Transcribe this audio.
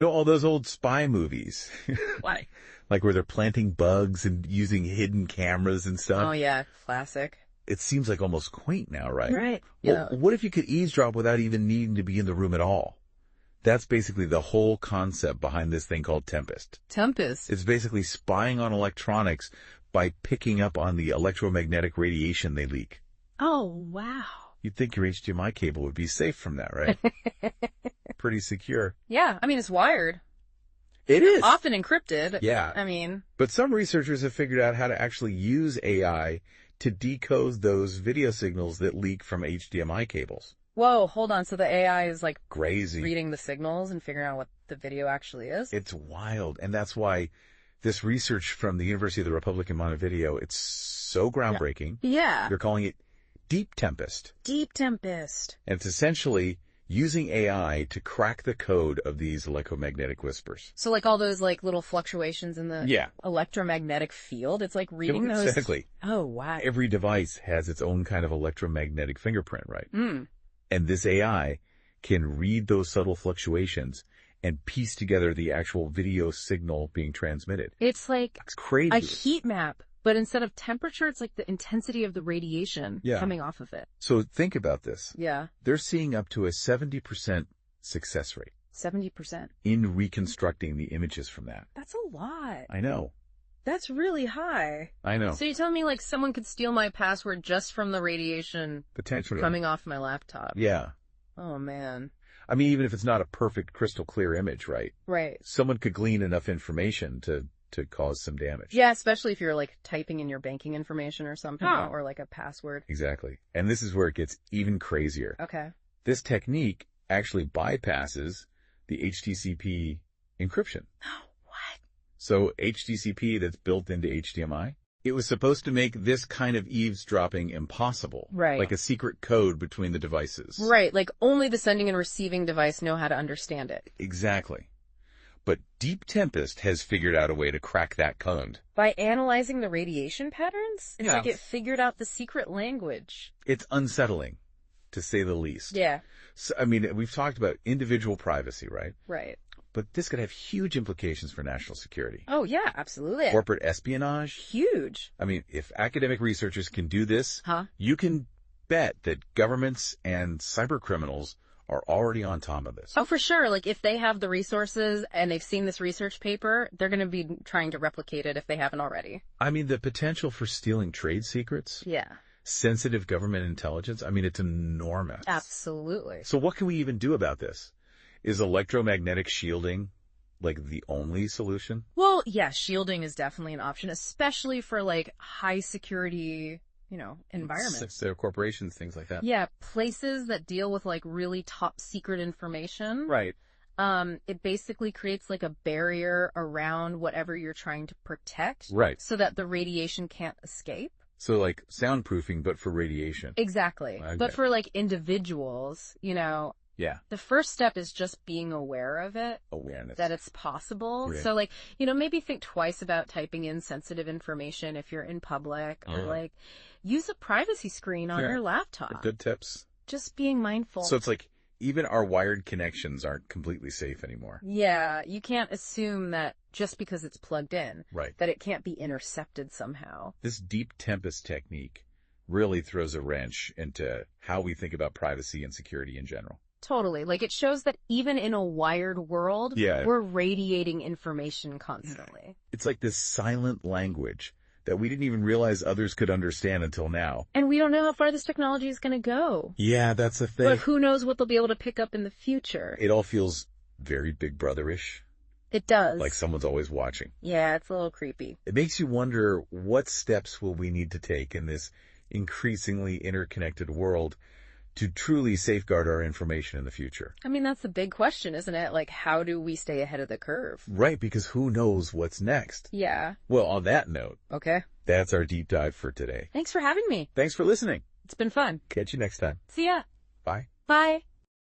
You know, all those old spy movies. Why? Like where they're planting bugs and using hidden cameras and stuff. Oh, yeah. Classic. It seems like almost quaint now, right? Right. Well, Yeah. what if you could eavesdrop without even needing to be in the room at all? That's basically the whole concept behind this thing called Tempest. Tempest. It's basically spying on electronics by picking up on the electromagnetic radiation they leak. Oh, wow. You'd think your HDMI cable would be safe from that, right? Pretty secure. Yeah. I mean, it's wired. It is. Often encrypted. Yeah. I mean. But some researchers have figured out how to actually use AI to decode those video signals that leak from HDMI cables. Whoa, hold on. So the AI is like Crazy. reading the signals and figuring out what the video actually is? It's wild. And that's why this research from the University of the Republic in Montevideo, it's so groundbreaking. Yeah. They're calling it Deep Tempest. Deep Tempest. And it's essentially using AI to crack the code of these electromagnetic whispers. So like all those like little fluctuations in the electromagnetic field, it's like reading those. Exactly. Oh, wow. Every device has its own kind of electromagnetic fingerprint, right? And this AI can read those subtle fluctuations and piece together the actual video signal being transmitted. It's like It's crazy. a heat map, but instead of temperature, it's like the intensity of the radiation coming off of it. So think about this. Yeah. They're seeing up to a 70% success rate 70%. in reconstructing the images from that. That's a lot. I know. That's really high. I know. So you tell me like someone could steal my password just from the radiation Potentially. coming off my laptop. Yeah. Oh, man. I mean, even if it's not a perfect crystal clear image, right? Right. Someone could glean enough information to cause some damage. Yeah, especially if you're like typing in your banking information or something or like a password. Exactly. And this is where it gets even crazier. Okay. This technique actually bypasses the HTTP encryption. What? So HTTP that's built into HDMI, it was supposed to make this kind of eavesdropping impossible. Right. Like a secret code between the devices. Right. Like only the sending and receiving device know how to understand it. Exactly. But Deep Tempest has figured out a way to crack that code. By analyzing the radiation patterns? It's Yeah. like it figured out the secret language. It's unsettling, to say the least. Yeah. So, I mean, we've talked about individual privacy, right? Right. But this could have huge implications for national security. Oh, yeah, absolutely. Corporate espionage. Huge. I mean, if academic researchers can do this, Huh? you can bet that governments and cyber criminals are already on top of this. Oh, for sure. Like if they have the resources and they've seen this research paper, they're going to be trying to replicate it if they haven't already. I mean, the potential for stealing trade secrets, Yeah. sensitive government intelligence, I mean, it's enormous. Absolutely. So what can we even do about this? Is electromagnetic shielding like the only solution? Well, yeah, shielding is definitely an option, especially for like high security, environments. There are corporations, things like that. Yeah, places that deal with like really top secret information. Right. It basically creates like a barrier around whatever you're trying to protect. Right. So that the radiation can't escape. So like soundproofing, but for radiation. Exactly. Okay. But for like individuals, Yeah. the first step is just being aware of it. Awareness. That it's possible. Right. So like, maybe think twice about typing in sensitive information if you're in public or like use a privacy screen on your laptop. Good tips. Just being mindful. So it's like even our wired connections aren't completely safe anymore. Yeah, you can't assume that just because it's plugged in, Right. that it can't be intercepted somehow. This Deep Tempest technique really throws a wrench into how we think about privacy and security in general. Totally. Like it shows that even in a wired world, we're radiating information constantly. It's like this silent language that we didn't even realize others could understand until now. And we don't know how far this technology is going to go. Yeah, that's the thing. But who knows what they'll be able to pick up in the future. It all feels very Big Brother-ish. It does. Like someone's always watching. Yeah, it's a little creepy. It makes you wonder, what steps will we need to take in this increasingly interconnected world to truly safeguard our information in the future? I mean, that's the big question, isn't it? Like, how do we stay ahead of the curve? Right, because who knows what's next? Yeah. Well, on that note, okay, that's our deep dive for today. Thanks for having me. Thanks for listening. It's been fun. Catch you next time. See ya. Bye. Bye.